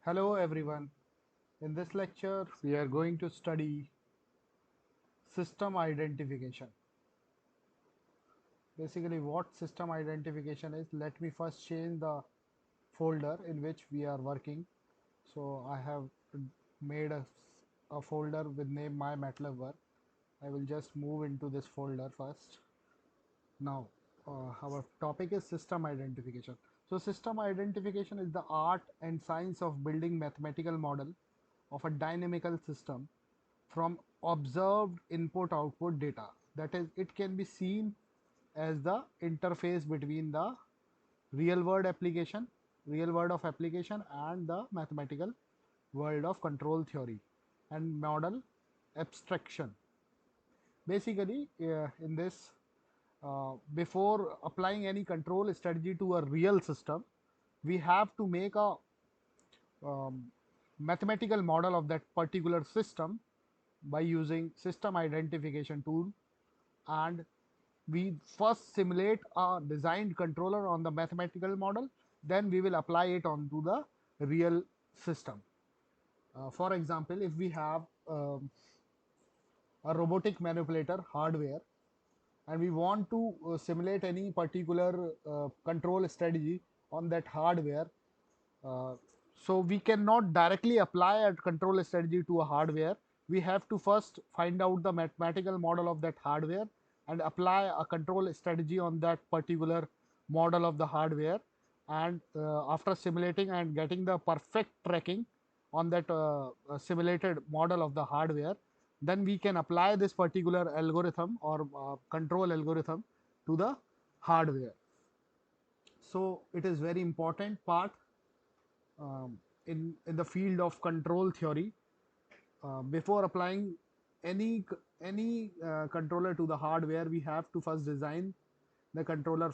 Hello everyone. In this lecture, we are going to study system identification. Basically, what system identification is, let me first change the folder in which we are working. So I have made a folder with name my MATLAB work. I will just move into this folder first. Now, our topic is system identification. So system identification is the art and science of building mathematical model of a dynamical system from observed input output data. That is, it can be seen as the interface between the real world of application and the mathematical world of control theory and model abstraction. Basically, in this, before applying any control strategy to a real system, we have to make a um, mathematical model of that particular system by using system identification tool, and we first simulate a designed controller on the mathematical model, then we will apply it onto the real system. For example, if we have a robotic manipulator hardware and we want to simulate any particular control strategy on that hardware, uh, so we cannot directly apply a control strategy to a hardware. We have to first find out the mathematical model of that hardware and apply a control strategy on that particular model of the hardware. And after simulating and getting the perfect tracking on that simulated model of the hardware, then we can apply this particular algorithm or control algorithm to the hardware. So it is very important part in the field of control theory. Before applying any controller to the hardware, we have to first design the controller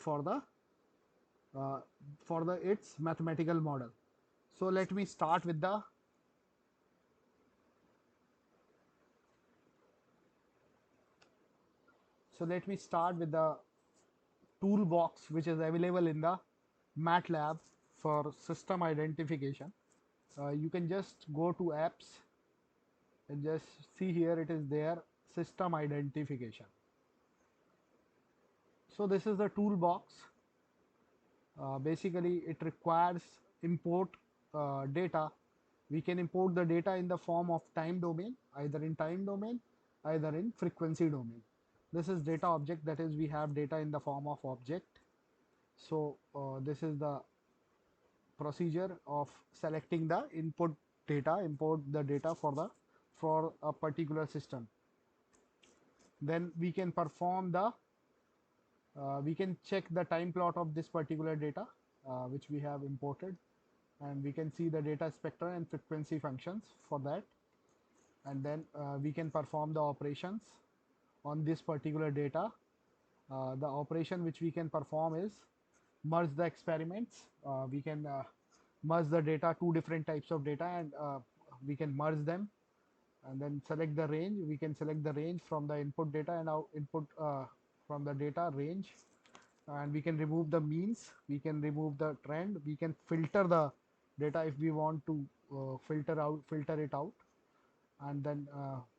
uh, for the its mathematical model. So let me start with the toolbox which is available in the MATLAB for system identification. You can just go to apps and just see here it is there, system identification. So this is the toolbox. Basically, it requires import data. We can import the data in the form of time domain, either in time domain, either in frequency domain. This is data object, that is, we have data in the form of object. So this is the procedure of selecting the input data, import the data for a particular system. Then we can perform the we can check the time plot of this particular data which we have imported, and we can see the data spectra and frequency functions for that. And then we can perform the operations on this particular data. The operation which we can perform is merge the experiments. We can merge the data, two different types of data, and we can merge them, and then select the range. We can select the range from the input data and our input from the data range, and we can remove the means, we can remove the trend, we can filter the data if we want to filter it out, and then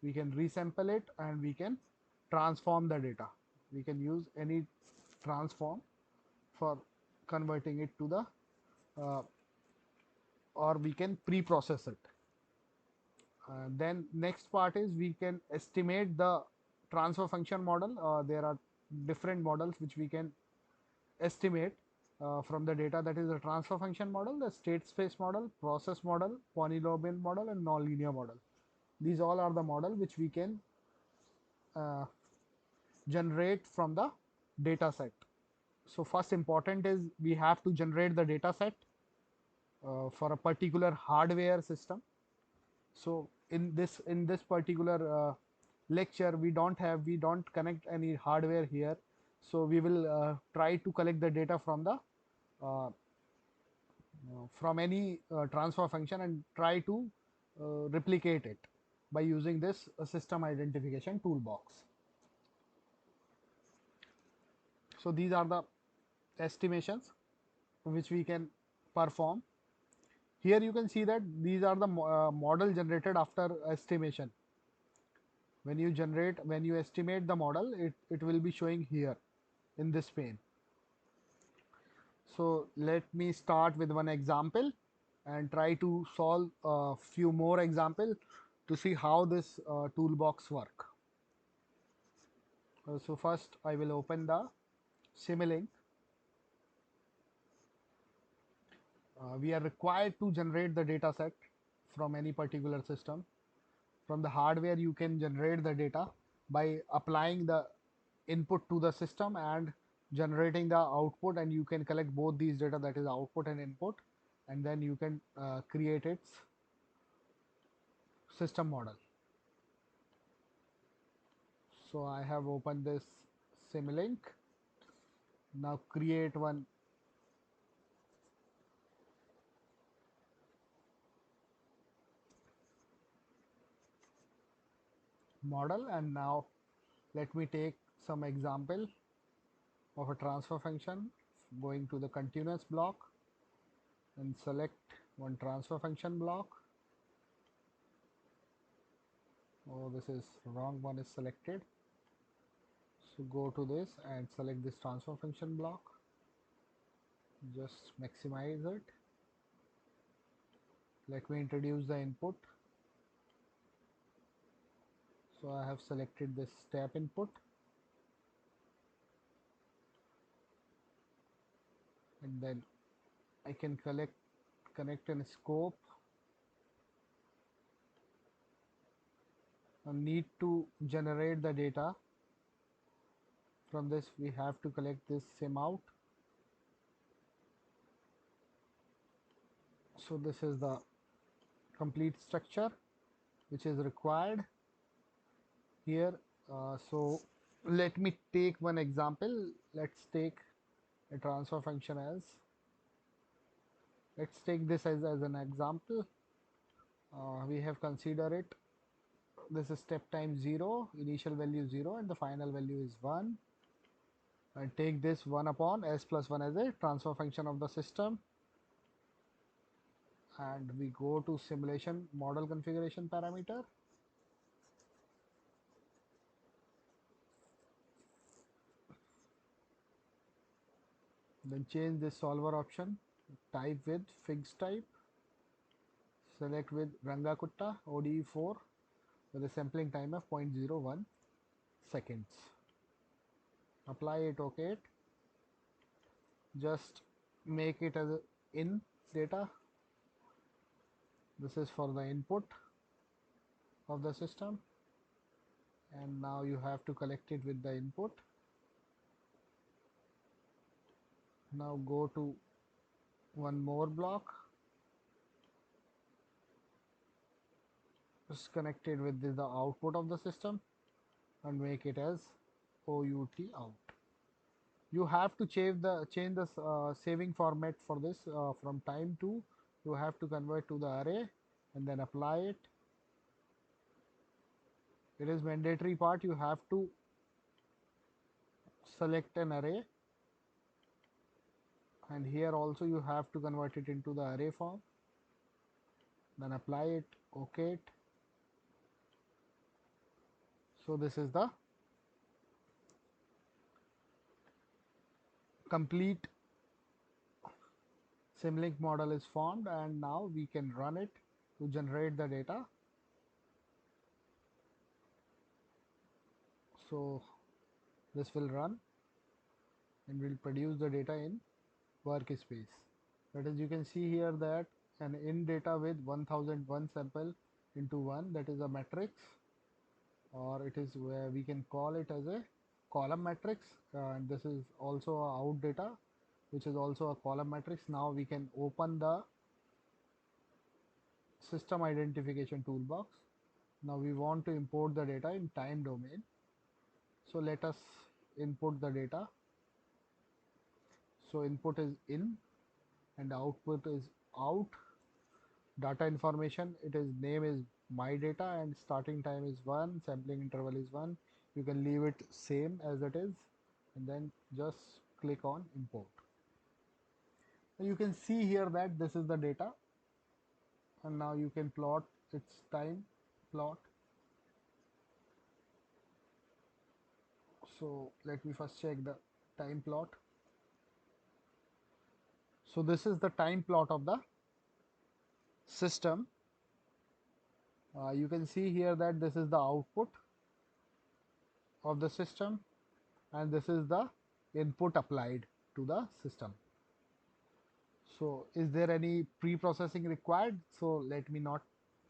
we can resample it, and we can transform the data. We can use any transform for converting it to the or we can pre-process it. Then next part is we can estimate the transfer function model. There are different models which we can estimate from the data, that is the transfer function model, the state space model, process model, polynomial model, and nonlinear model. These all are the model which we can uh, generate from the data set. So first important is we have to generate the data set for a particular hardware system. So in this particular lecture, we don't connect any hardware here. So we will try to collect the data from the uh, from any transfer function and try to replicate it by using this system identification toolbox. So these are the estimations which we can perform. Here you can see that these are the model generated after estimation. When you estimate the model, it will be showing here in this pane. So let me start with one example and try to solve a few more examples to see how this toolbox work. So first I will open the Simulink. We are required to generate the data set from any particular system. From the hardware, you can generate the data by applying the input to the system and generating the output, and you can collect both these data, that is output and input, and then you can create its system model. So I have opened this Simulink. Now create one model, and now let me take some example of a transfer function. Going to the continuous block and select one transfer function block. Oh, this is wrong one is selected. So go to this and select this transfer function block. Just maximize it. Let me introduce the input. So I have selected this step input, and then I can connect a scope. I need to generate the data. From this we have to collect this sim out. So this is the complete structure which is required here. So let me take one example. Let's take a transfer function as, let's take this as an example. We have considered it, this is step time 0, initial value 0, and the final value is 1. And take this 1 upon s plus 1 as a transfer function of the system, and we go to simulation model configuration parameter. Then change this solver option, type with fixed type, select with Rangakutta ODE4 with a sampling time of 0.01 seconds. Apply it, OK it. Just make it as a in data. This is for the input of the system, and now you have to collect it with the input. Now go to one more block, just connect it with the output of the system and make it as OUT out. You have to change the saving format for this from time to, you have to convert to the array and then apply it. It is mandatory part, you have to select an array, and here also you have to convert it into the array form, then apply it, OK it. So this is the complete Simulink model is formed, and now we can run it to generate the data. So this will run and will produce the data in workspace. That is, you can see here that an in data with 1001 sample into 1, that is a matrix, or it is where we can call it as a column matrix, and this is also a out data which is also a column matrix. Now we can open the system identification toolbox. Now we want to import the data in time domain, so let us input the data. So input is in and output is out. Data information, it is name is my data and starting time is 1, sampling interval is 1. You can leave it same as it is, and then just click on import. You can see here that this is the data and now you can plot its time plot. So let me first check the time plot. So this is the time plot of the system. You can see here that this is the output of the system and this is the input applied to the system. So is there any pre-processing required? So let me not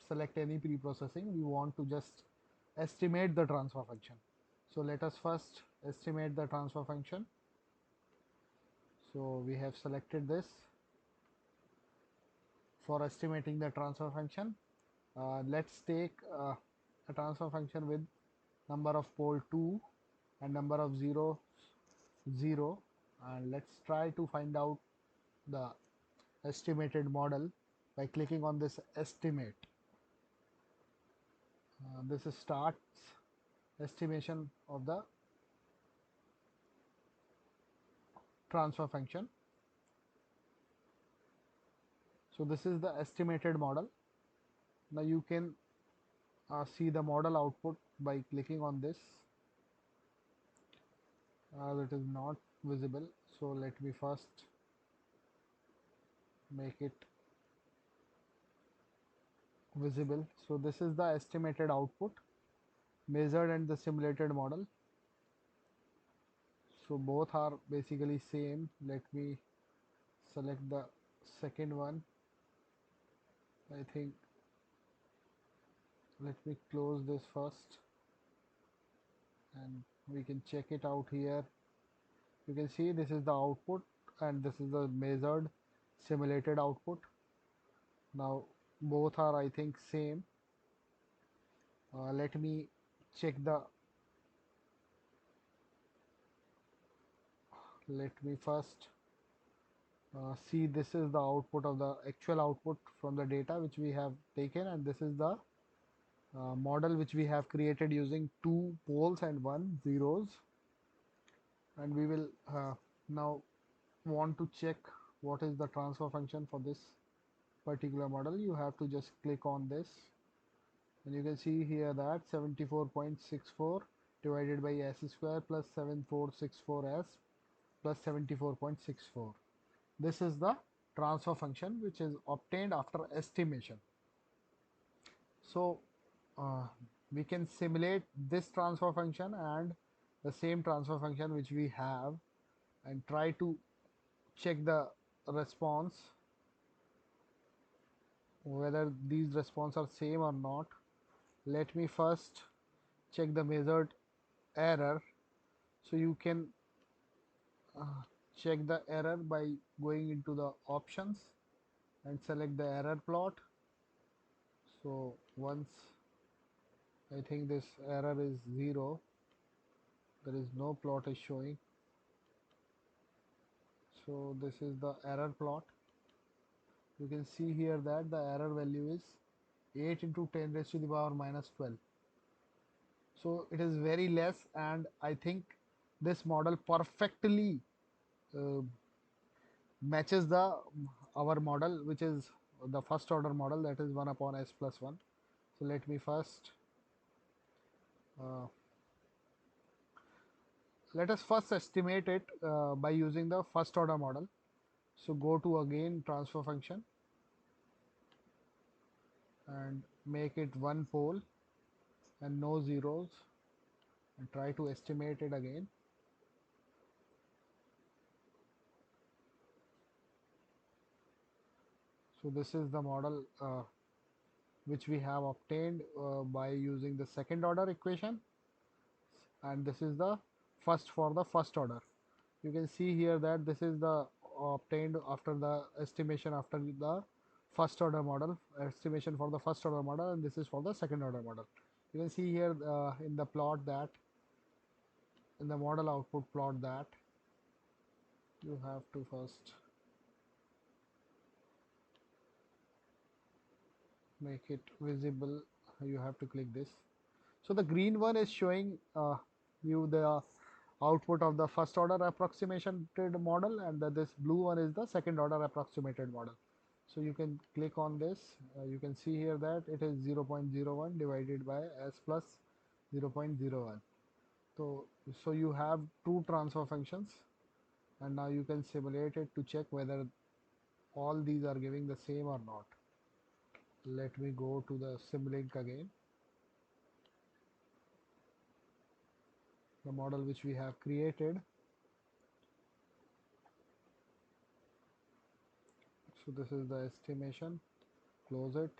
select any pre-processing. We want to just estimate the transfer function. So let us first estimate the transfer function. So we have selected this for estimating the transfer function. Let's take a transfer function with number of pole 2 and number of 0, 0, and let's try to find out the estimated model by clicking on this estimate. This starts estimation of the transfer function. So this is the estimated model. Now you can see the model output by clicking on this. It is not visible, so let me first make it visible. So this is the estimated output measured and the simulated model. So both are basically same. Let me select the second one. I think let me close this first and we can check it out here. You can see this is the output and this is the measured simulated output. Now both are I think same. Let me check the let me first see this is the output of the actual output from the data which we have taken, and this is the model which we have created using 2 poles and 1 zeros. And we will now want to check what is the transfer function for this particular model. You have to just click on this and you can see here that 74.64 divided by s square plus 7464s plus 74.64. This is the transfer function which is obtained after estimation. So uh, we can simulate this transfer function and the same transfer function which we have and try to check the response, whether these response are same or not. Let me first check the measured error. So you can check the error by going into the options and select the error plot. So once I think this error is 0, there is no plot is showing. So this is the error plot. You can see here that the error value is 8 into 10 raised to the power minus 12. So it is very less, and I think this model perfectly uh, matches the our model, which is the first order model, that is 1 upon s plus 1. So let me first uh, let us first estimate it by using the first order model. So go to again transfer function and make it 1 pole and no zeros and try to estimate it again. So this is the model which we have obtained by using the second order equation, and this is the first for the first order. You can see here that this is the obtained after the estimation after the first order model, estimation for the first order model, and this is for the second order model. You can see here in the plot that in the model output plot that you have to first make it visible. You have to click this. So the green one is showing you the output of the first order approximated model, and this blue one is the second order approximated model. So you can click on this. You can see here that it is 0.01 divided by s plus 0.01. So, so you have two transfer functions, and now you can simulate it to check whether all these are giving the same or not. Let me go to the Simlink again, the model which we have created. So this is the estimation, close it,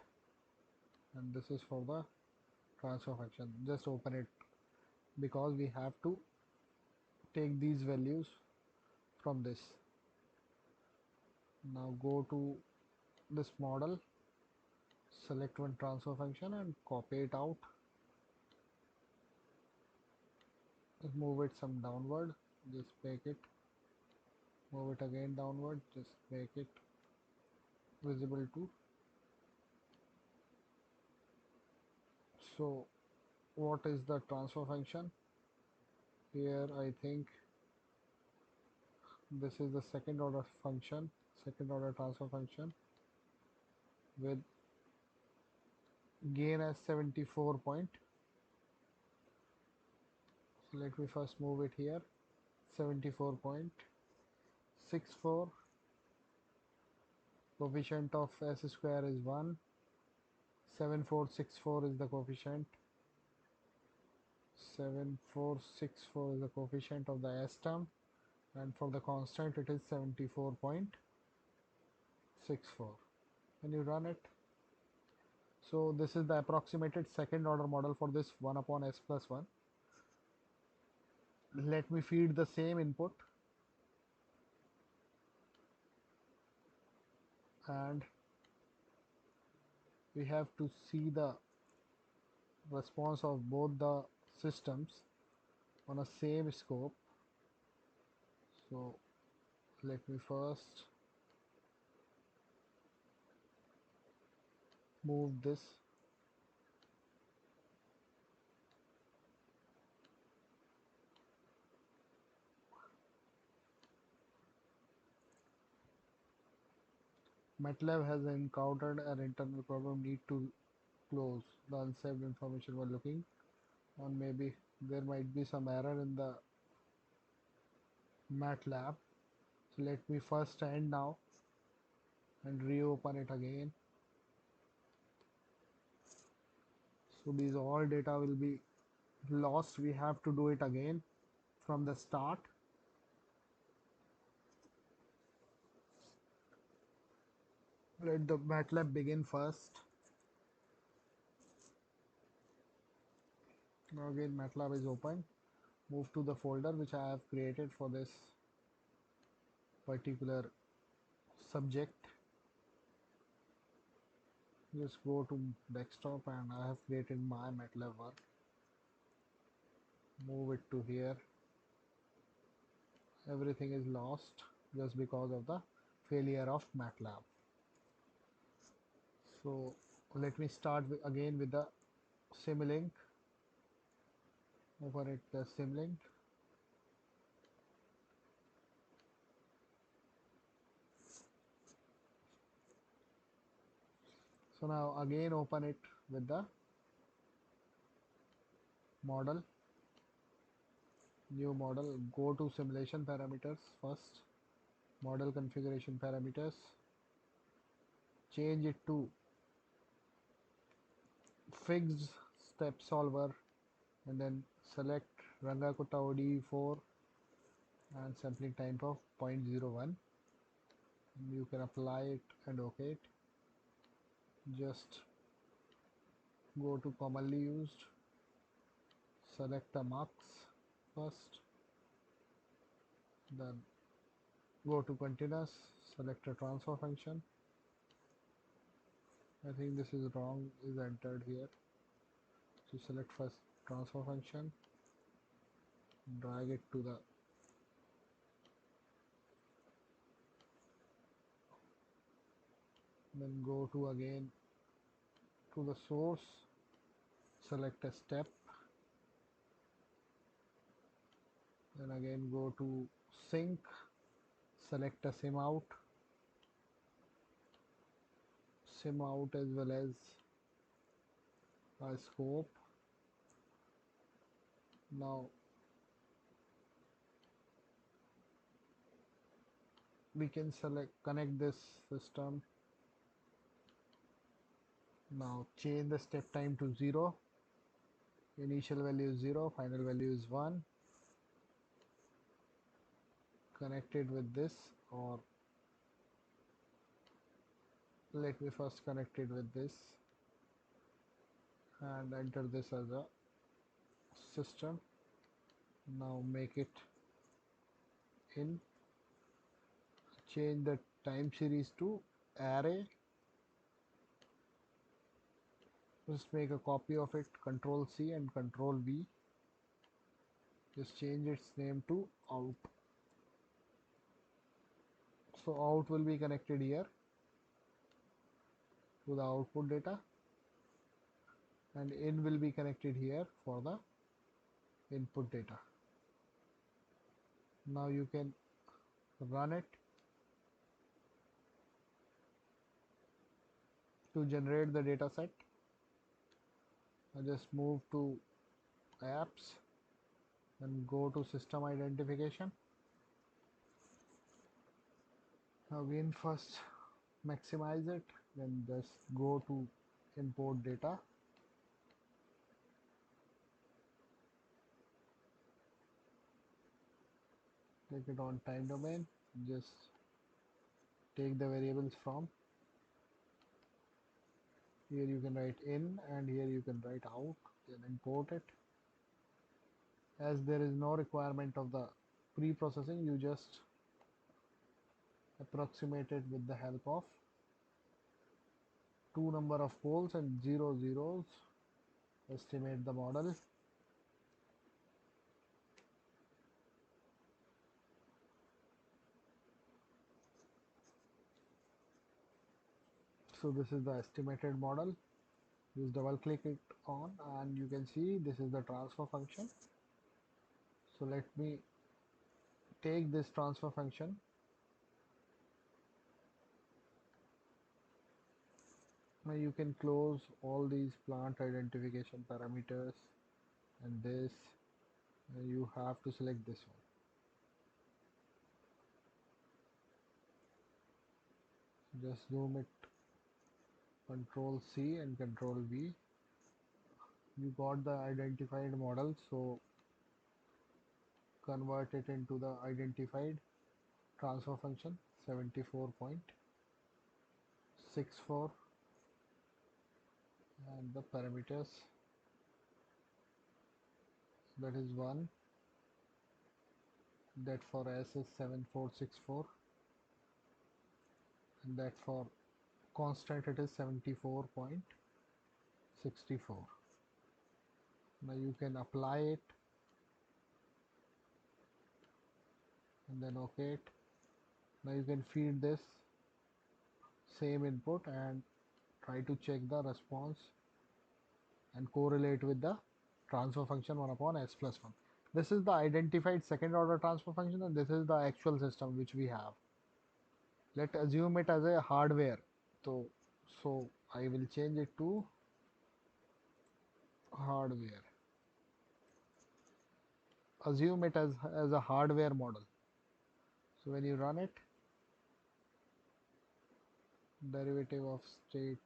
and this is for the transfer function. Just open it because we have to take these values from this. Now go to this model, select one transfer function and copy it out. Just move it some downward, just make it, move it again downward, just make it visible too. So what is the transfer function? Here I think this is the second order function, second order transfer function with gain as 74 point. So let me first move it here, 74.64. Coefficient of s square is 1. 7464 is the coefficient. 7464 is the coefficient of the s term, and for the constant it is 74.64. When you run it, so this is the approximated second order model for this 1 upon s plus 1. Let me feed the same input, and we have to see the response of both the systems on a same scope. So let me first move this. MATLAB has encountered an internal problem, need to close the unsaved information while looking on. Maybe there might be some error in the MATLAB. So let me first end now and reopen it again. So these all data will be lost. We have to do it again from the start. Let the MATLAB begin first. Now again MATLAB is open. Move to the folder which I have created for this particular subject. Just go to desktop and I have created my MATLAB work. Move it to here. Everything is lost just because of the failure of MATLAB. So let me start again with the Simlink. Open it, the Simlink. So now again open it with the model, new model. Go to simulation parameters first, model configuration parameters, change it to fixed step solver, and then select Rangakutta ODE4 and sampling time of 0.01. You can apply it and OK it. Just go to commonly used, select the mux first, then go to continuous, select a transfer function. I think this is wrong, is entered here. So select first transfer function, drag it to the then go to again to the source, select a step, then again go to sync, select a sim out, sim out as well as a scope. Now we can select connect this system. Now change the step time to 0. Initial value is 0, final value is 1. Connect it with this, or let me first connect it with this and enter this as a system. Now make it in, change the time series to array. Just make a copy of it, Control C and Control V. Just change its name to out. So out will be connected here to the output data, and in will be connected here for the input data. Now you can run it to generate the data set. I just move to apps and go to system identification. Again, first maximize it, then just go to import data. Take it on time domain, just take the variables from here. You can write in and here you can write out, then import it. As there is no requirement of the pre-processing, you just approximate it with the help of two number of poles and 0 zeros. Estimate the model. So this is the estimated model. Just double click it on and you can see this is the transfer function. So let me take this transfer function. Now you can close all these plant identification parameters and this, and you have to select this one. Just zoom it, Control C and Control V. You got the identified model, so convert it into the identified transfer function 74.64, and the parameters, that is 1, that for S is 7464, and that for constant it is 74.64. Now you can apply it and then OK it. Now you can feed this same input and try to check the response and correlate with the transfer function 1 upon s plus 1. This is the identified second order transfer function, and this is the actual system which we have. Let's assume it as a hardware. So I will change it to hardware. Assume it as a hardware model. So when you run it, derivative of state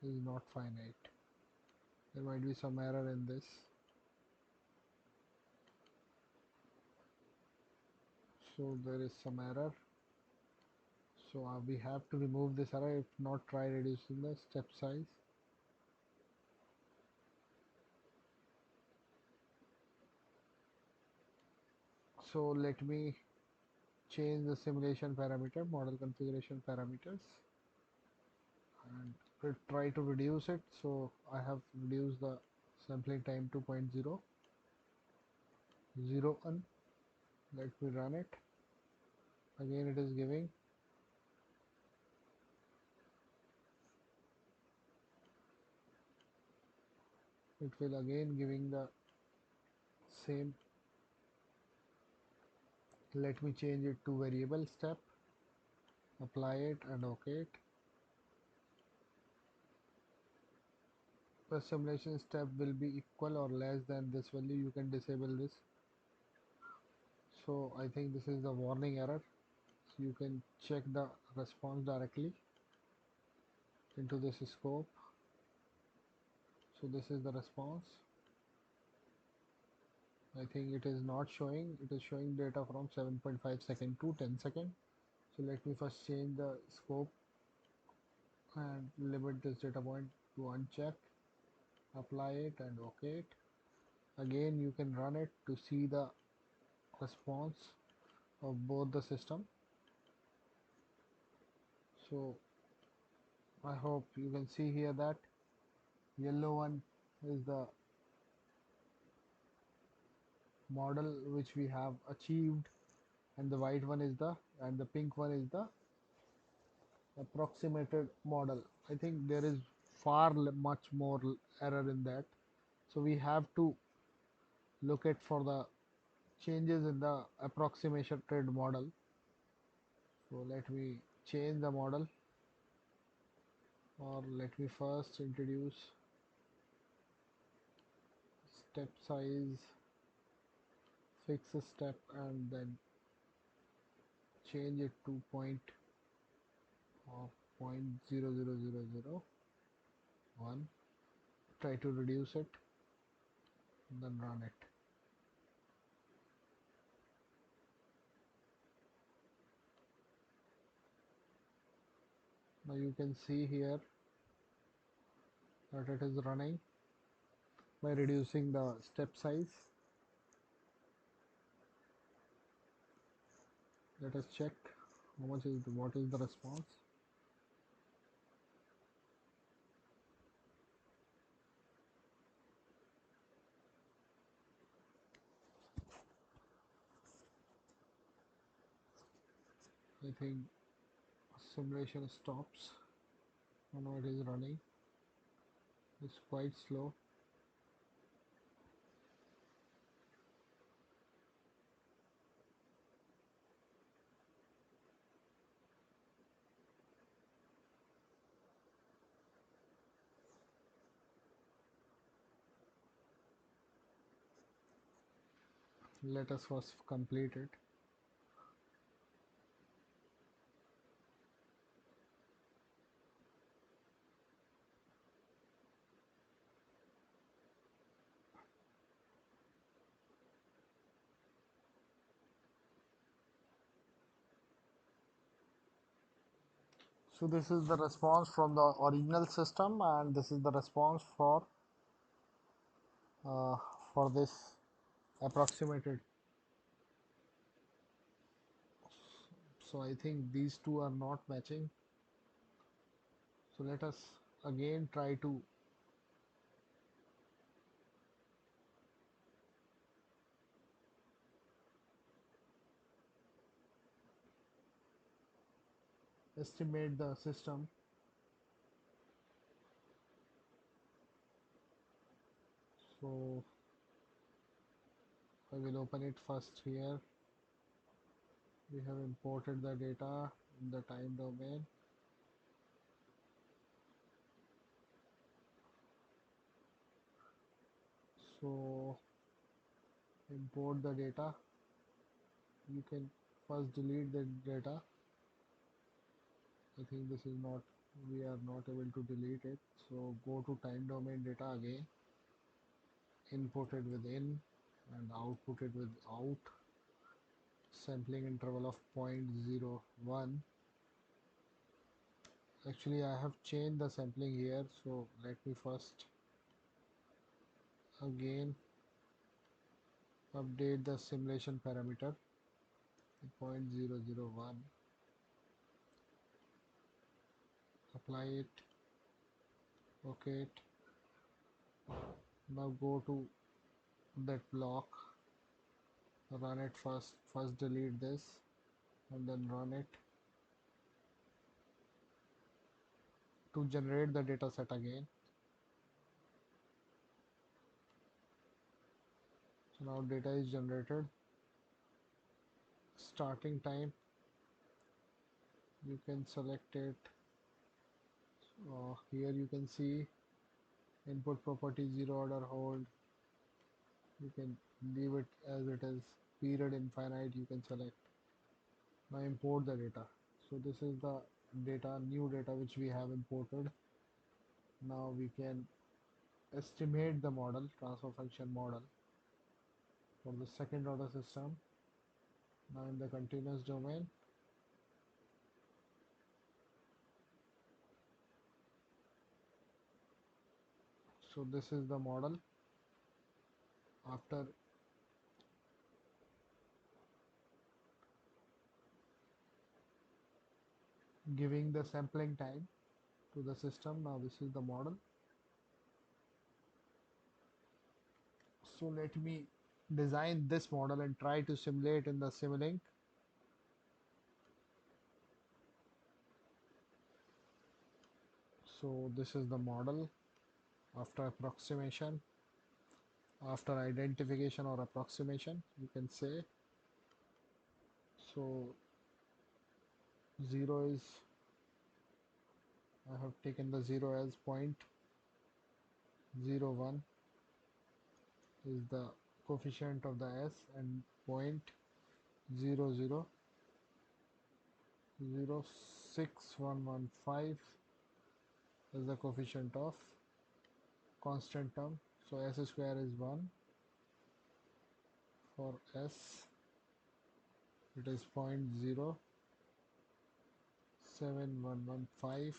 is not finite. There might be some error in this. So there is some error. So we have to remove this error. If not, try reducing the step size. So let me change the simulation parameter, model configuration parameters, and try to reduce it. So I have reduced the sampling time to 0.001. Let me run it. Again it is giving. It will again giving the same. Let me change it to variable step, apply it and OK it. the simulation step will be equal or less than this value, you can disable this. So I think this is the warning error. So you can check the response directly into this scope. So this is the response. I think it is not showing, it is showing data from 7.5 second to 10 second. So let me first change the scope and limit this data point to uncheck, apply it and OK it. Again you can run it to see the response of both the system. So I hope you can see here that yellow one is the model which we have achieved, and the white one is the, and the pink one is the approximated model. I think there is much more error in that. So we have to look at for the changes in the approximated model. So let me change the model, or let me first introduce step size, fix a step and then change it to point 0.00001. Try to reduce it, then run it. Now you can see here that it is running by reducing the step size. Let us check what is the response. I think simulation stops. Oh, no, it is running. It's quite slow. Let us first complete it. So this is the response from the original system, and this is the response uh, for this approximated. So I think these two are not matching. So let us again try to estimate the system. So I will open it first here. We have imported the data in the time domain. So import the data. You can first delete the data. I think this is not, we are not able to delete it. So go to time domain data again, input it with in and output it with out. Sampling interval of 0.01. Actually I have changed the sampling here, so let me first again update the simulation parameter 0.001, apply it, OK it. Now go to that block, run it first delete this and then run it to generate the data set again. So now data is generated. Starting time, you can select it. Here you can see Input property zero order hold. You can leave it as it is. Period infinite you can select. Now import the data. So this is the data, new data which we have imported. Now we can estimate the model, transfer function model for the second order system. Now in the continuous domain, so this is the model after giving the sampling time to the system. Now this is the model. So let me design this model and try to simulate in the Simulink. So this is the model after approximation, after identification or approximation, you can say. So 0 is, I have taken the 0 as point 0.01 is the coefficient of the S, and point 0.06115 is the coefficient of constant term. So S square is 1. For S it is 0.07115,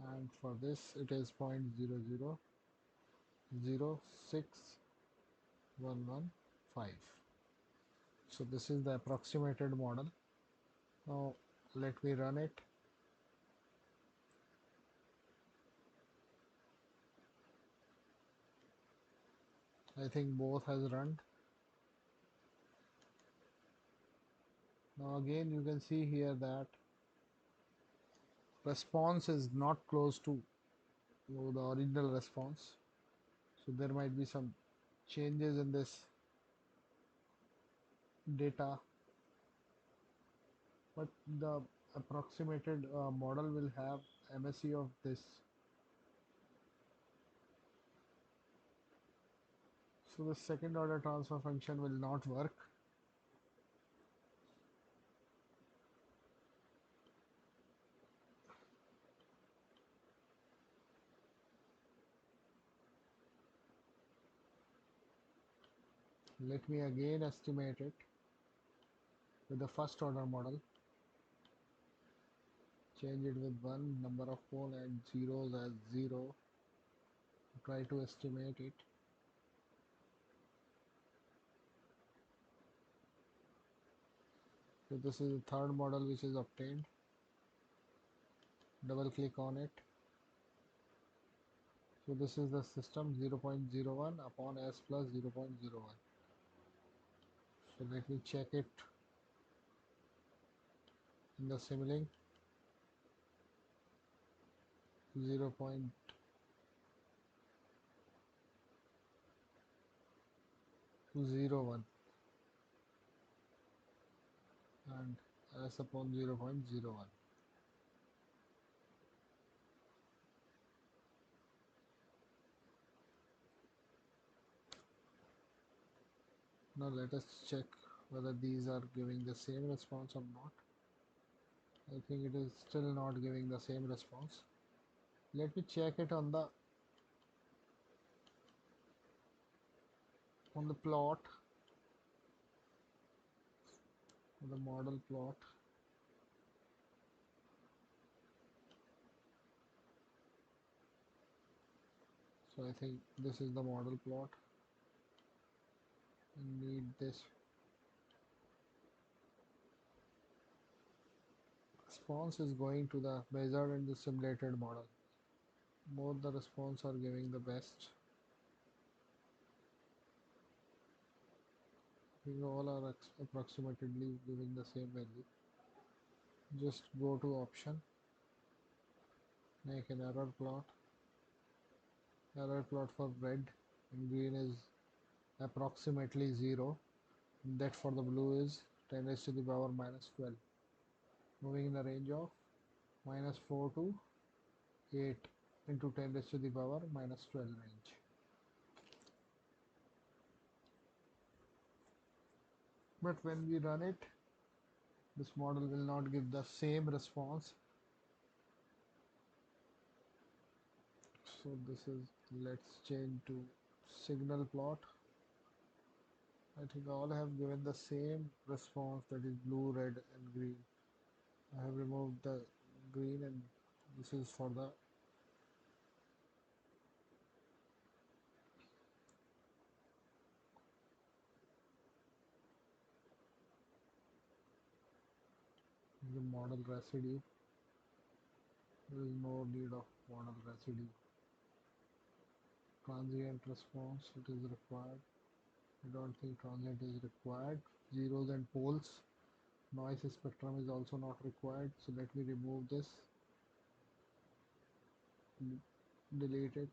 and for this it is 0.0006115. So this is the approximated model. Now let me run it. I think both has run. Now again you can see here that response is not close to the original response. So there might be some changes in this data, but the approximated model will have MSE of this. So the second order transfer function will not work. Let me again estimate it with the first order model. Change it with 1, number of pole and zeros as 0. Try to estimate it. So this is the third model which is obtained. Double click on it. So this is the system 0.01 upon S plus 0.01. So let me check it in the Simulink. 0.01 and S upon 0.01. Now let us check whether these are giving the same response or not. I think it is still not giving the same response. Let me check it on the plot, the model plot. So I think this is the model plot. We need this. Response is going to the based and the simulated model. Both the response are giving the best. We all are approximately giving the same value. Just go to option, make an error plot. Error plot for red and green is approximately 0. That for the blue is 10 raised to the power minus 12. Moving in the range of minus 4 to 8. into 10 raised to the power minus 12 range. But when we run it, this model will not give the same response. So this is, let's change to signal plot. I think all have given the same response, that is blue, red and green. I have removed the green, and this is for the model residue. There is no need of model residue. Transient response, it is required. I don't think transient is required. Zeros and poles. Noise spectrum is also not required. So let me remove this. Delete it.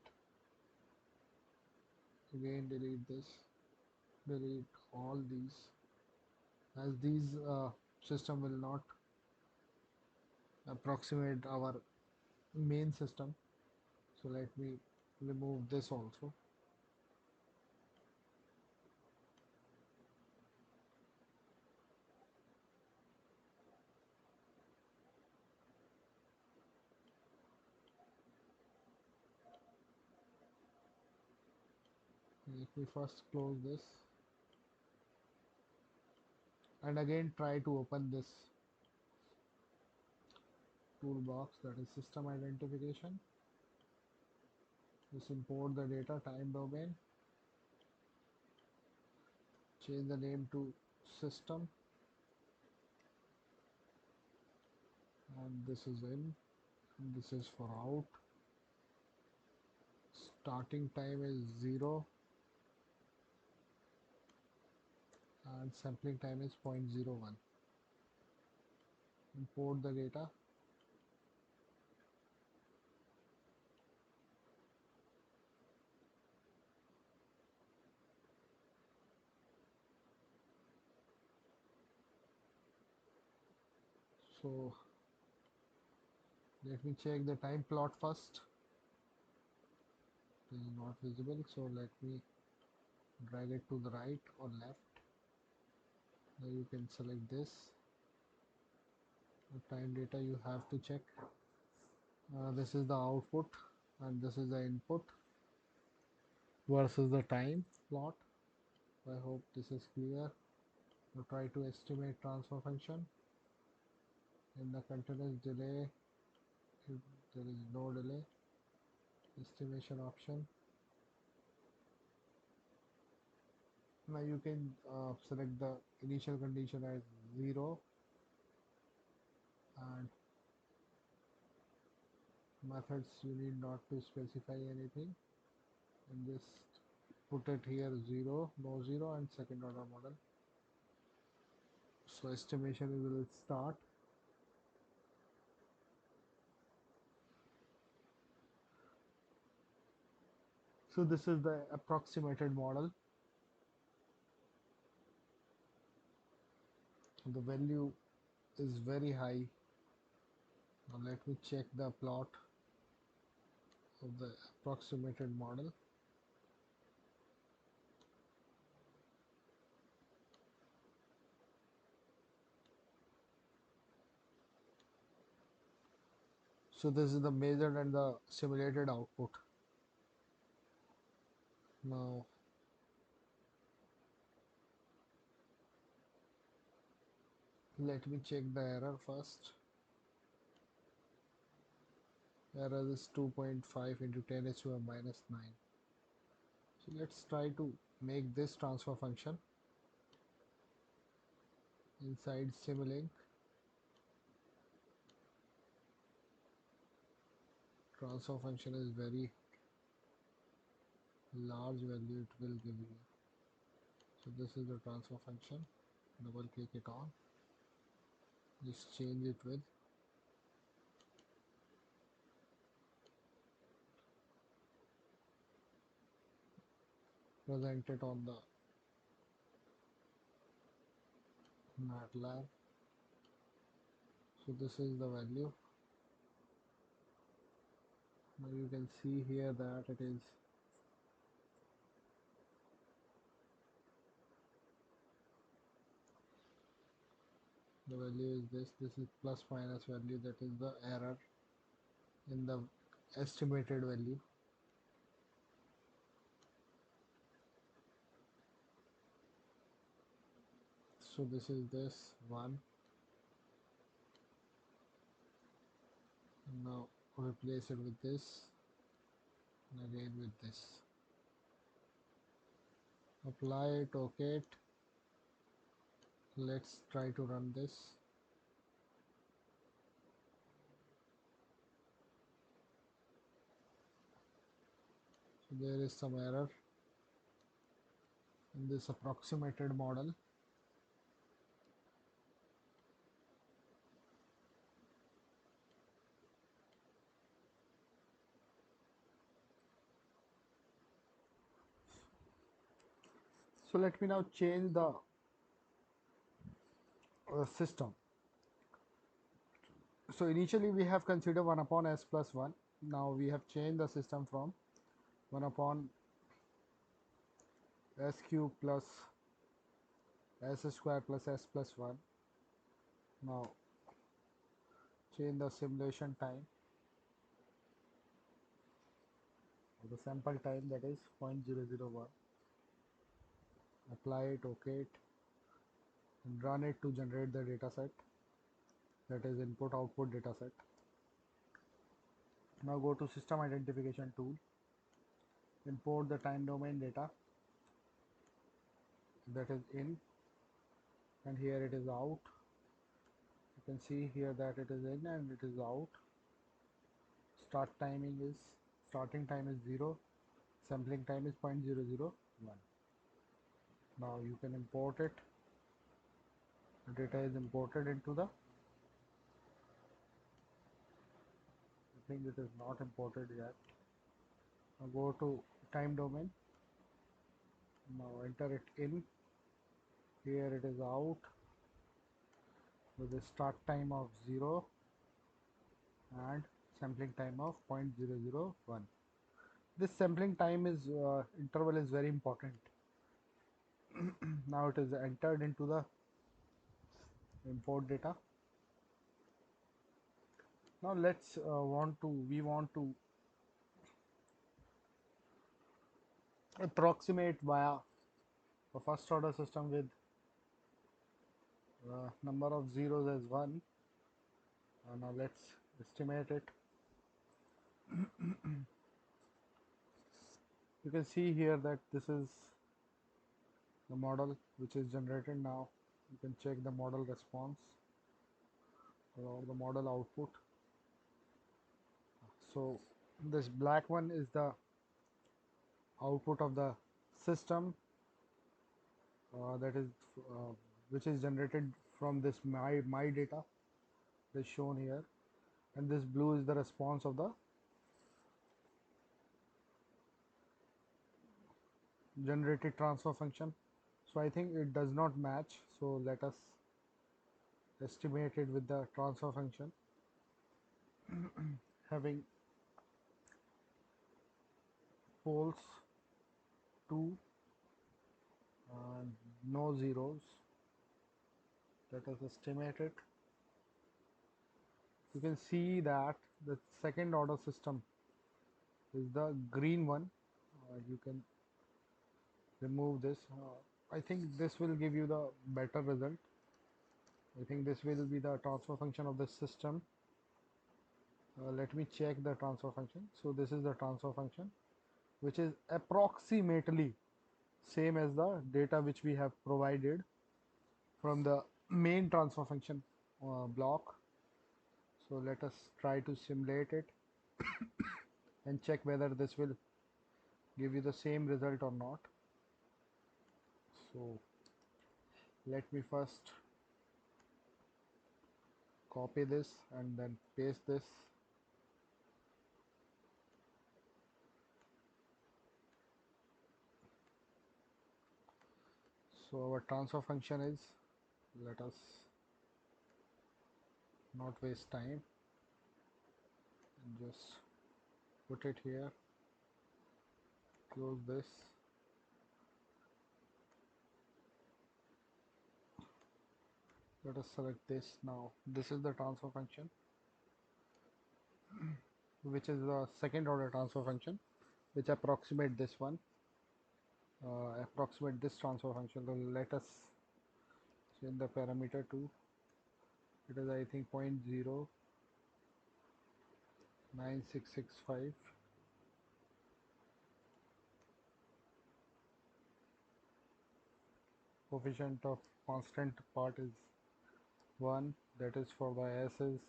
Again delete this. Delete all these. As these system will not approximate our main system. So let me remove this also. Let me first close this and again try to open this toolbox, that is system identification. Just import the data time domain, change the name to system, and this is in, and this is for out. Starting time is 0 and sampling time is 0.01. Import the data. So let me check the time plot first. It is not visible, so let me drag it to the right or left. Now you can select this. The time data you have to check. This is the output and this is the input versus the time plot. I hope this is clear. Now try to estimate transfer function. In the continuous delay, if there is no delay, estimation option. Now you can select the initial condition as 0 and methods you need not to specify anything, and just put it here 0, no 0 and second order model. So estimation will start. So this is the approximated model. The value is very high. Now let me check the plot of the approximated model. So this is the measured and the simulated output. Now let me check the error first. Error is 2.5 into 10 raised to a minus 9. So let's try to make this transfer function inside Simulink. Transfer function is very large value it will give you. So this is the transfer function. Double click it on. Just change it with present it on the MATLAB. So this is the value. Now you can see here that it is the value is this is plus minus value, that is the error in the estimated value. So this is this one. Now replace it with this and again with this. Apply it, okay it. Let's try to run this. So there is some error in this approximated model. So let me now change the system. So initially we have considered 1 upon s plus 1. Now we have changed the system from 1 upon s cube plus s square plus s plus 1. Now change the simulation time, or the sample time, that is 0.001. Apply it, okay it, and run it to generate the data set, that is input output data set. Now go to system identification tool, import the time domain data, that is in, and here it is out. You can see here that it is in and it is out. Starting time is 0, sampling time is 0.001. Now you can import it. The data is imported into the, I think it is not imported yet. Now go to time domain. Now enter it in. Here it is out with a start time of 0 and sampling time of 0.001. This sampling time is interval is very important. Now it is entered into the import data. Now let's we want to approximate via a first order system with number of zeros as 1. Now let's estimate it. You can see here that this is the model which is generated. Now you can check the model response or the model output. So this black one is the output of the system, that is which is generated from this my data is shown here, and this blue is the response of the generated transfer function. So I think it does not match, so let us estimate it with the transfer function having poles 2 and no zeros. Let us estimate it. You can see that the second order system is the green one. You can remove this. I think this will give you the better result. I think this will be the transfer function of the system. Let me check the transfer function. So this is the transfer function, which is approximately same as the data which we have provided from the main transfer function block. So let us try to simulate it and check whether this will give you the same result or not. So let me first copy this and then paste this. So our transfer function is, let us not waste time and just put it here, close this. Let us select this now. This is the transfer function, which is the second order transfer function, which approximate this one, approximate this transfer function. So let us change the parameter to, it is I think 0.09665. Coefficient of constant part is 1, that is for the S is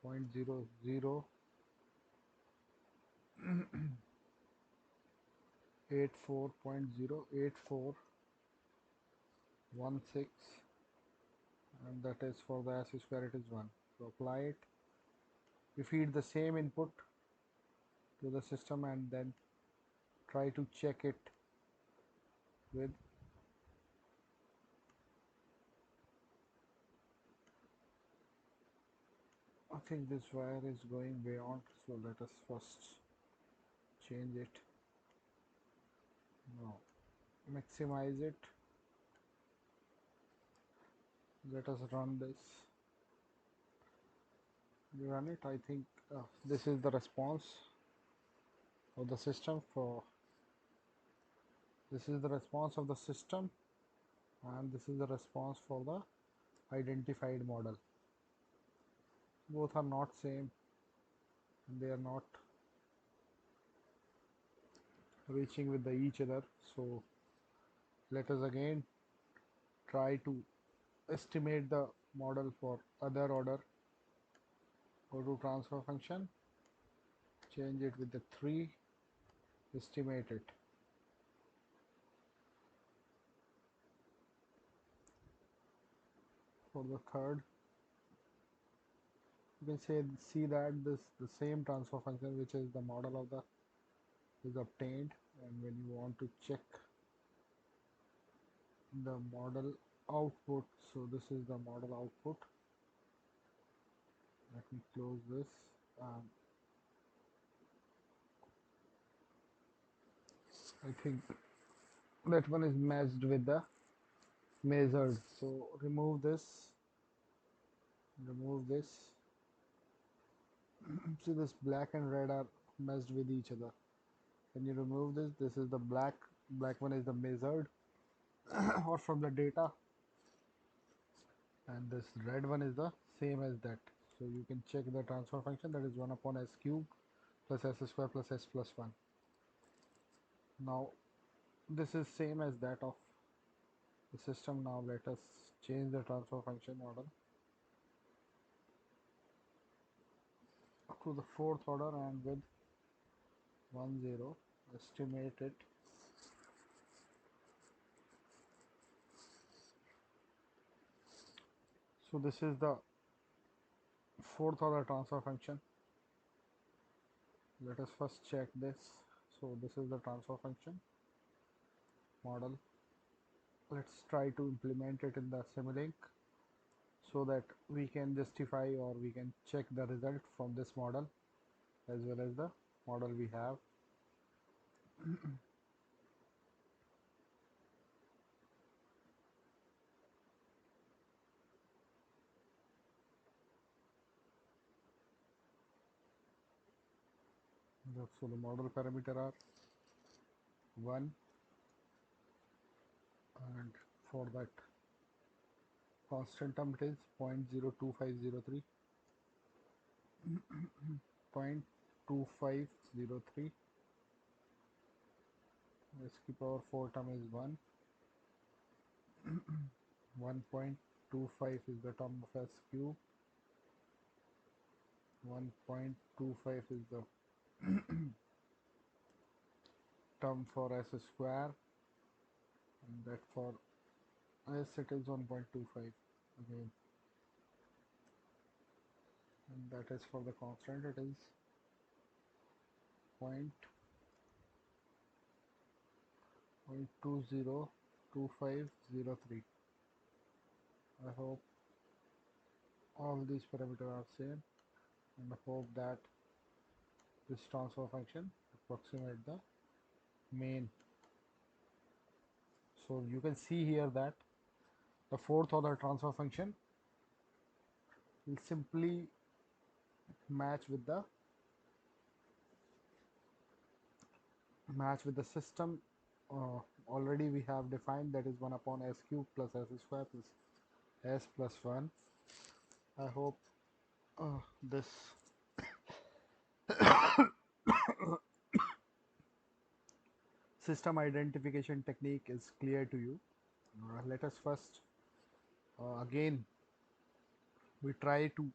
0.084.08416, and that is for the S square, it is 1. So apply it. We feed the same input to the system and then try to check it with, I think this wire is going beyond, so let us first change it. No, maximize it. Let us run this. We run it. I think this is the response of the system for, this is the response of the system, and this is the response for the identified model. Both are not same, and they are not reaching with each other. So let us again try to estimate the model for other order. Go to transfer function, change it with the 3, estimate it. For the third, you can see that this the same transfer function, which is the model of the, is obtained, and when you want to check the model output, so this is the model output. Let me close this. I think that one is matched with the measured, so remove this, remove this. See, this black and red are meshed with each other. When you remove this, this is the black one is the measured or from the data, and this red one is the same as that. So you can check the transfer function, that is 1 upon s cube plus s square plus s plus 1. Now this is same as that of the system. Now let us change the transfer function model to the fourth order, and with 1 0 estimate it. So this is the fourth order transfer function. Let us first check this. So this is the transfer function model. Let's try to implement it in the Simulink so that we can justify or we can check the result from this model as well as the model we have. So the model parameter are 1, and for that constant term it is 0.02503, 0.2503, s की power 4 term is 1, 1.25 is the term of s cube, 1.25 is the term for s square, and that for s it is 1.25 again, and that is for the constant it is 0.202503. I hope all these parameters are same, and I hope that this transfer function approximate the main. So you can see here that the fourth order transfer function will simply match with the system already we have defined, that is 1 upon s cube plus s square plus s plus 1. I hope this system identification technique is clear to you. Let us first again we try to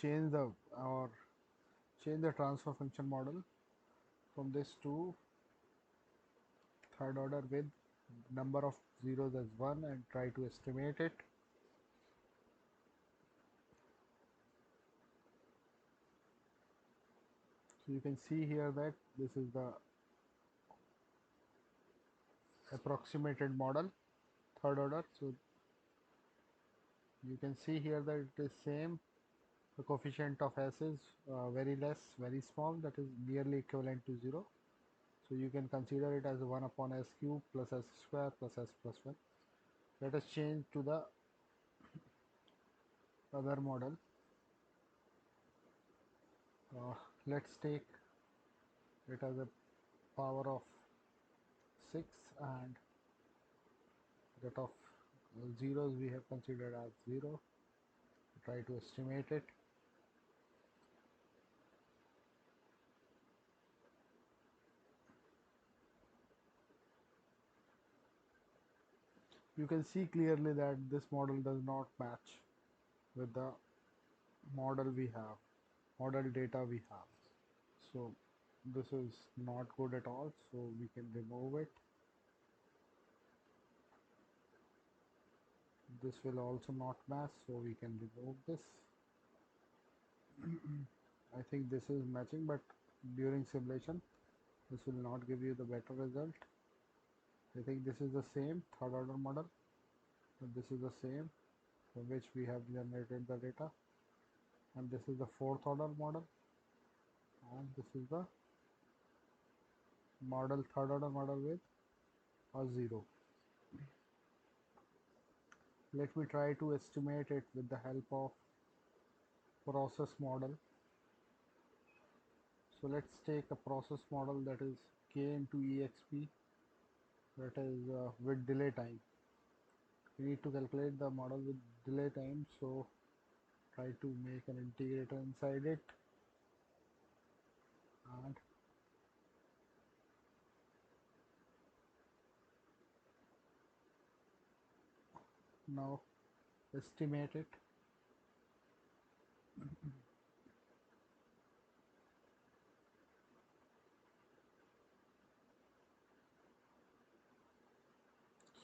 change the or change the transfer function model from this to third order with number of zeros as 1 and try to estimate it. So you can see here that this is the approximated model third order. So you can see here that it is same. The coefficient of s is very less, very small, that is nearly equivalent to 0. So you can consider it as 1 upon s cube plus s square plus s plus 1. Let us change to the other model. Let's take it as a power of 6 and that of zeros we have considered as 0. Try to estimate it. You can see clearly that this model does not match with the model data we have. So this is not good at all, so we can remove it. This will also not match, so we can remove this. I think this is matching, but during simulation this will not give you the better result. I think this is the same third order model, and this is the same from which we have generated the data, and this is the fourth order model, and this is the model third order model with a 0. Let me try to estimate it with the help of process model. So let's take a process model that is k into exp, that is with delay time. We need to calculate the model with delay time, so try to make an integrator inside it and now estimate it.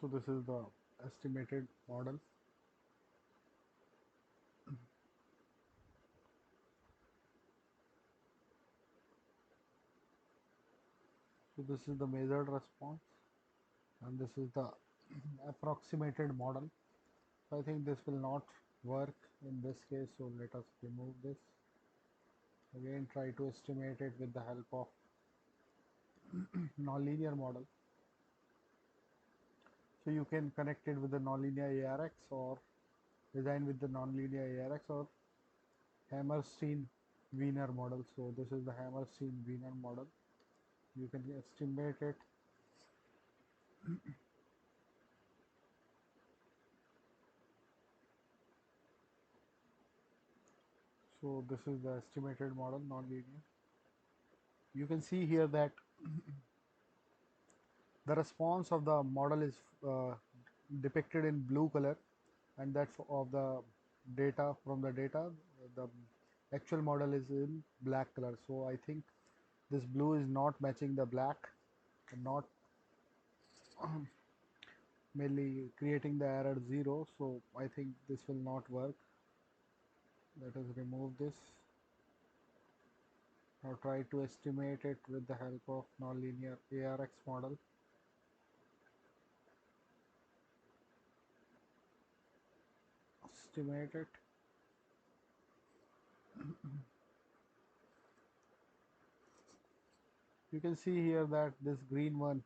So this is the estimated model. So this is the measured response, and this is the approximated model. So I think this will not work in this case, so let us remove this. Again try to estimate it with the help of nonlinear model. So you can connect it with the nonlinear ARX or design with the nonlinear ARX or Hammerstein-Wiener model. So this is the Hammerstein-Wiener model. You can estimate it. So this is the estimated model, nonlinear. You can see here that the response of the model is depicted in blue color, and that of the data from the data, the actual model is in black color. So I think this blue is not matching the black and not merely creating the error 0. So I think this will not work. Let us remove this. Now try to estimate it with the help of nonlinear ARX model. Estimate it. You can see here that this green one,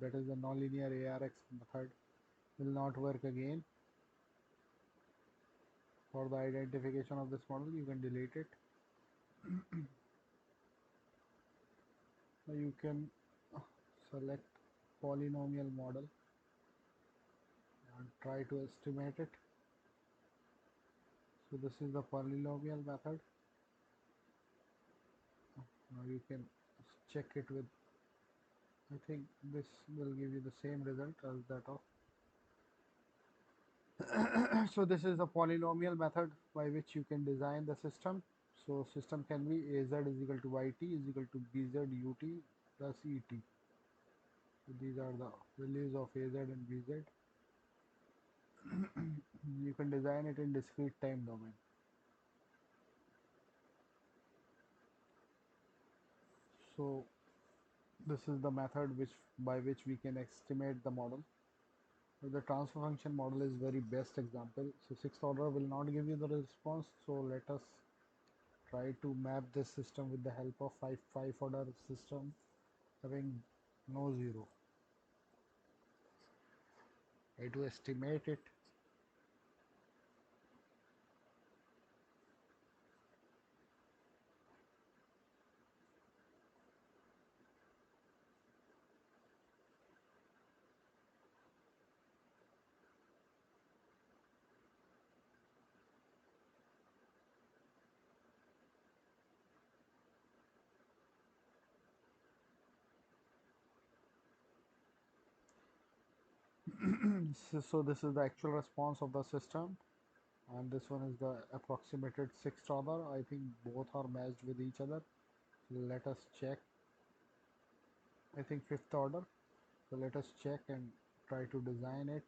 that is the nonlinear ARX method, will not work again. For the identification of this model, you can delete it. Now you can select polynomial model and try to estimate it. So this is the polynomial method. Now you can check it with, I think this will give you the same result as that of. So this is the polynomial method by which you can design the system. So system can be az is equal to yt is equal to bz ut plus et. So these are the values of az and bz. You can design it in discrete time domain. So this is the method by which we can estimate the model. So the transfer function model is very best example. So sixth order will not give you the response. So let us try to map this system with the help of five order system having no zero. Try to estimate it. So this is the actual response of the system, and this one is the approximated sixth order. I think both are matched with each other. Let us check. I think fifth order. So let us check and try to design it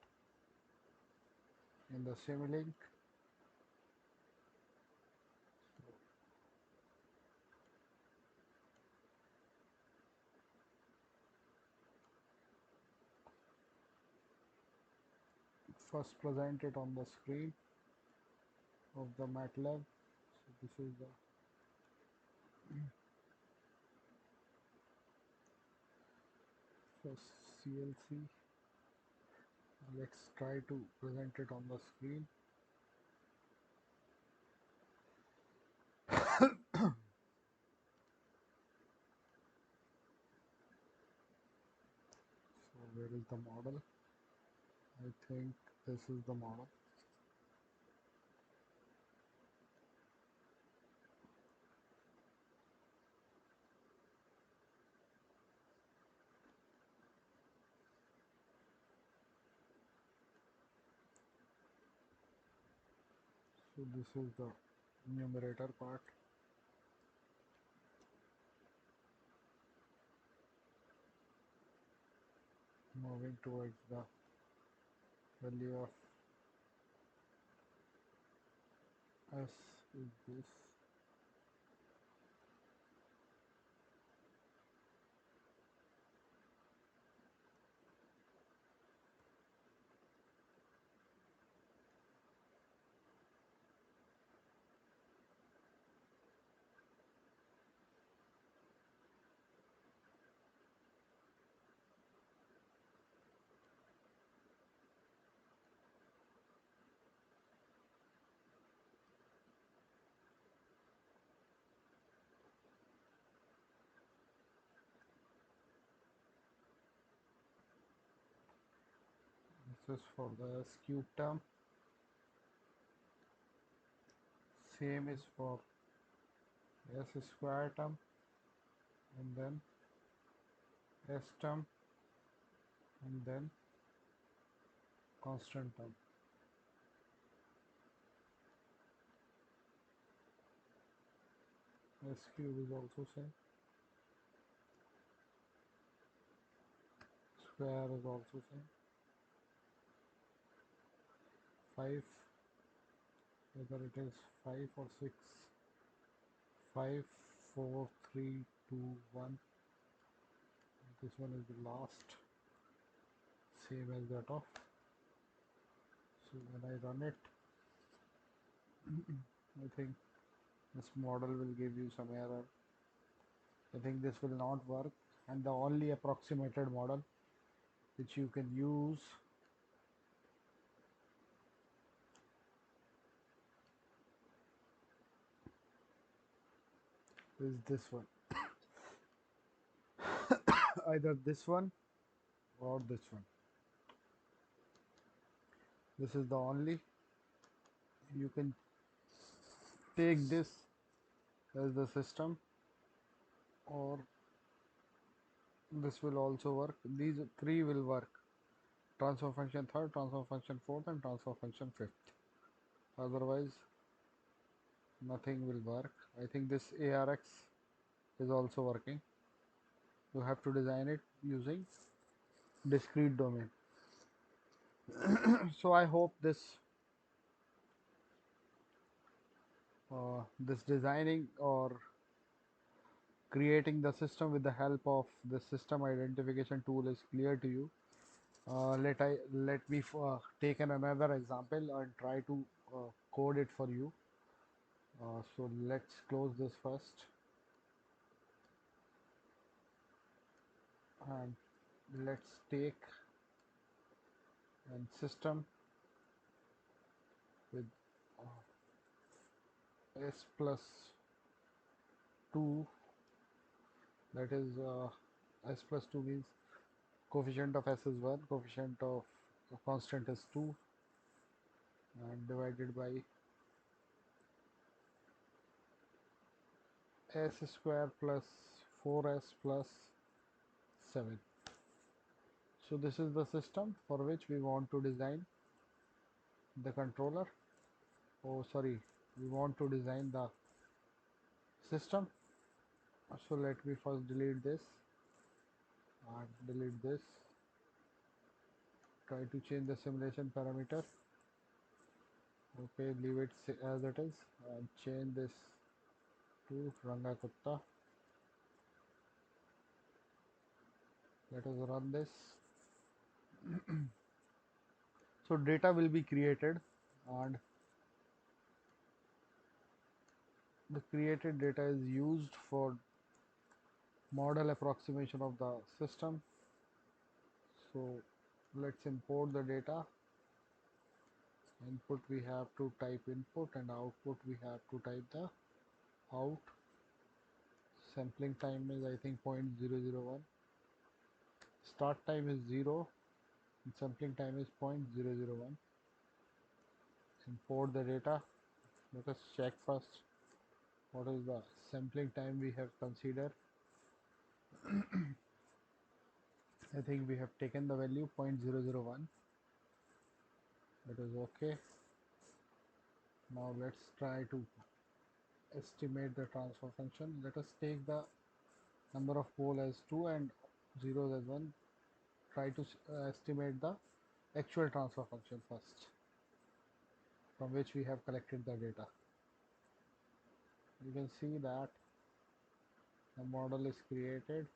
in the Simulink. First present it on the screen of the MATLAB. So this is the first CLC. Let's try to present it on the screen. So where is the model? I think this is the model. So this is the numerator part. Moving towards the value of S is this. This is for the S cube term. Same is for S square term, and then S term, and then constant term. S cube is also same. Square is also same. 5, whether it is 5 or 6. 5, 4, 3, 2, 1. This one is the last, same as that of. So when I run it, I think this model will give you some error. I think this will not work, and the only approximated model which you can use is this one. Either this one or this one. This is the only. You can take this as the system, or this will also work. These three will work: transfer function third, transfer function fourth, and transfer function fifth. Otherwise nothing will work. I think this ARX is also working. You have to design it using discrete domain. So I hope this designing or creating the system with the help of the system identification tool is clear to you. Let me take another example and try to code it for you. So let's close this first, and let's take a system with s plus 2, that is s plus 2 means coefficient of s is 1, coefficient of constant is 2, and divided by s square plus 4s plus 7. So this is the system for which we want to design the controller. Oh, sorry, we want to design the system. So let me first delete this and delete this. Try to change the simulation parameter. Okay, leave it as it is, and change this to Ranga Kutta. Let us run this. So data will be created, and the created data is used for model approximation of the system. So let's import the data. Input we have to type input, and output we have to type the out. Sampling time is I think 0.001. Start time is 0, and sampling time is 0.001. Import the data. Let us check first what is the sampling time we have considered. I think we have taken the value 0.001. That is okay. Now let's try to estimate the transfer function. Let us take the number of pole as 2 and zeros as 1. Try to estimate the actual transfer function first, from which we have collected the data. You can see that the model is created,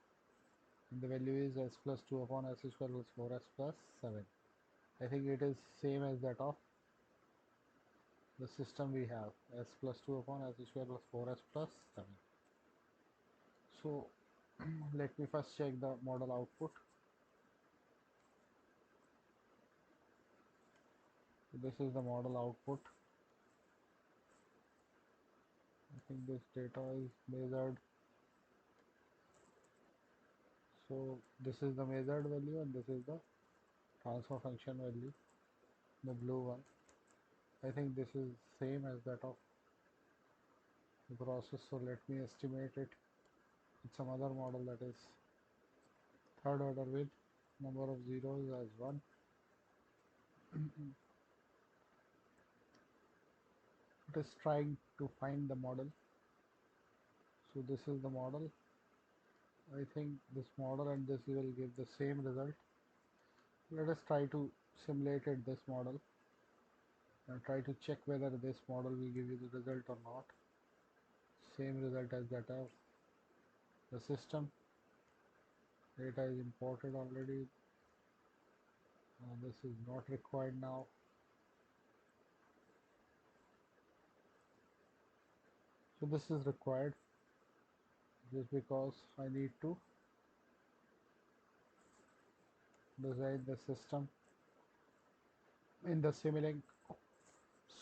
and the value is s plus 2 upon s square plus 4s plus 7. I think it is same as that of the system we have, s plus 2 upon s square plus 4s plus 7. So let me first check the model output. So this is the model output. I think this data is measured. So this is the measured value, and this is the transfer function value, the blue one. I think this is same as that of the process. So let me estimate it with some other model, that is third order with number of zeros as 1. It is trying to find the model. So this is the model. I think this model and this will give the same result. Let us try to simulate it, this model, and try to check whether this model will give you the result or not. Same result as that of the system. Data is imported already. This is not required now. So this is required. just because I need to design the system in the Simulink.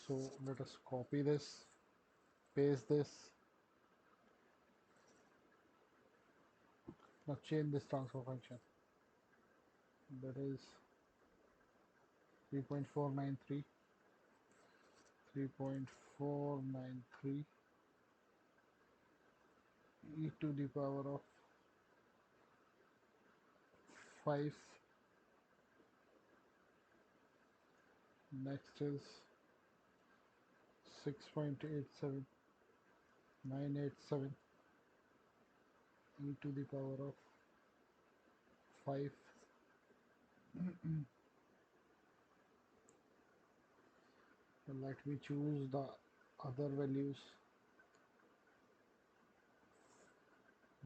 So let us copy this, paste this. Now change this transfer function. That is 3.493, 3.493 e to the power of 5. Next is 6.87987 e to the power of 5. Let me choose the other values.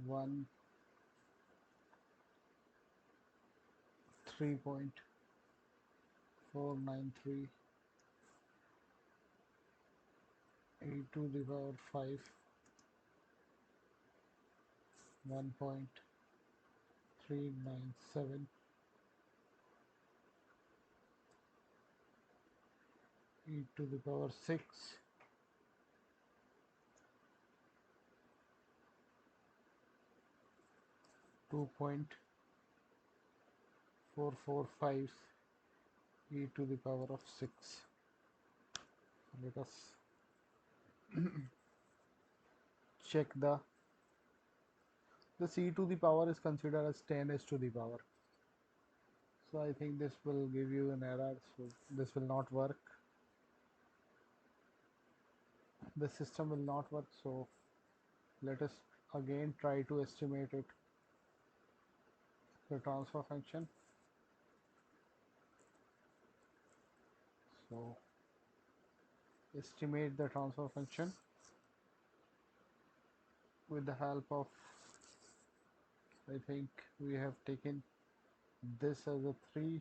1, 3.493 e to the power 5, 1.397 e to the power 6, 2.445 e to the power of 6. Let us check this e to the power is considered as 10 s to the power. So I think this will give you an error, so this will not work. The system will not work, so let us again try to estimate it, the transfer function. So estimate the transfer function with the help of, I think we have taken this as a 3,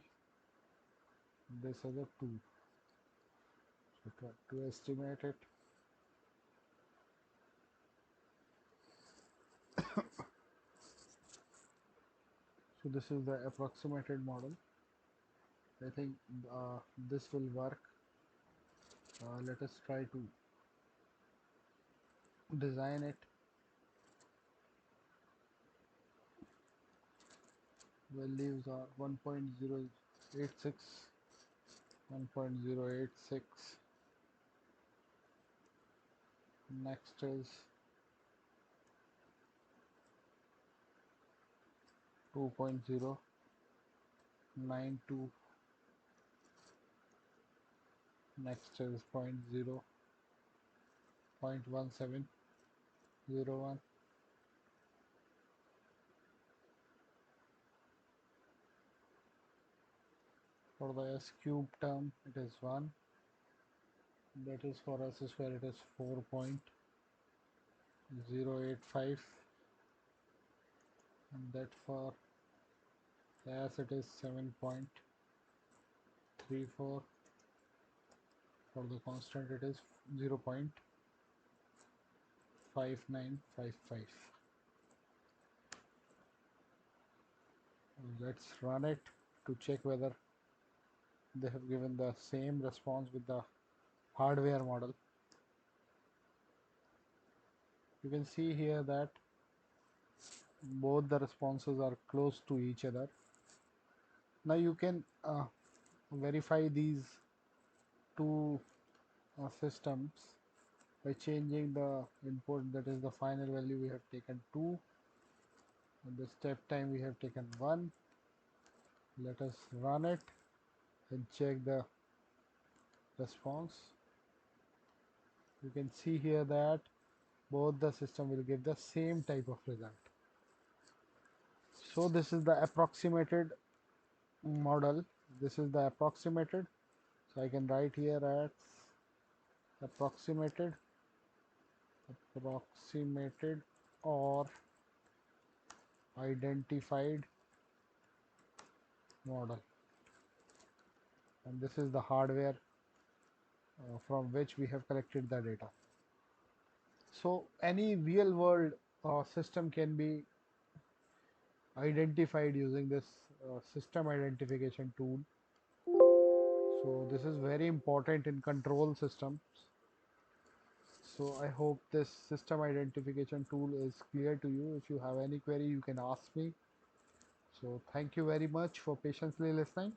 this as a 2. So try to estimate it. So this is the approximated model. I think this will work. Let us try to design it. Values are 1.086, 1.086. Next is 2.092. Next is 0.1701. For the s cube term, it is 1. That is for s square, it is 4.085. And that for s it is 7.34. For the constant, it is 0.5955. Let's run it to check whether they have given the same response with the hardware model. You can see here that both the responses are close to each other. Now you can verify these two systems by changing the input, that is the final value we have taken 2 and the step time we have taken 1. Let us run it and check the response. You can see here that both the system will give the same type of result. So this is the approximated model. This is the approximated. So I can write here as approximated, approximated or identified model. And this is the hardware from which we have collected the data. So any real world system can be identified using this system identification tool. So this is very important in control systems. So I hope this system identification tool is clear to you. If you have any query, you can ask me. So thank you very much for patiently listening.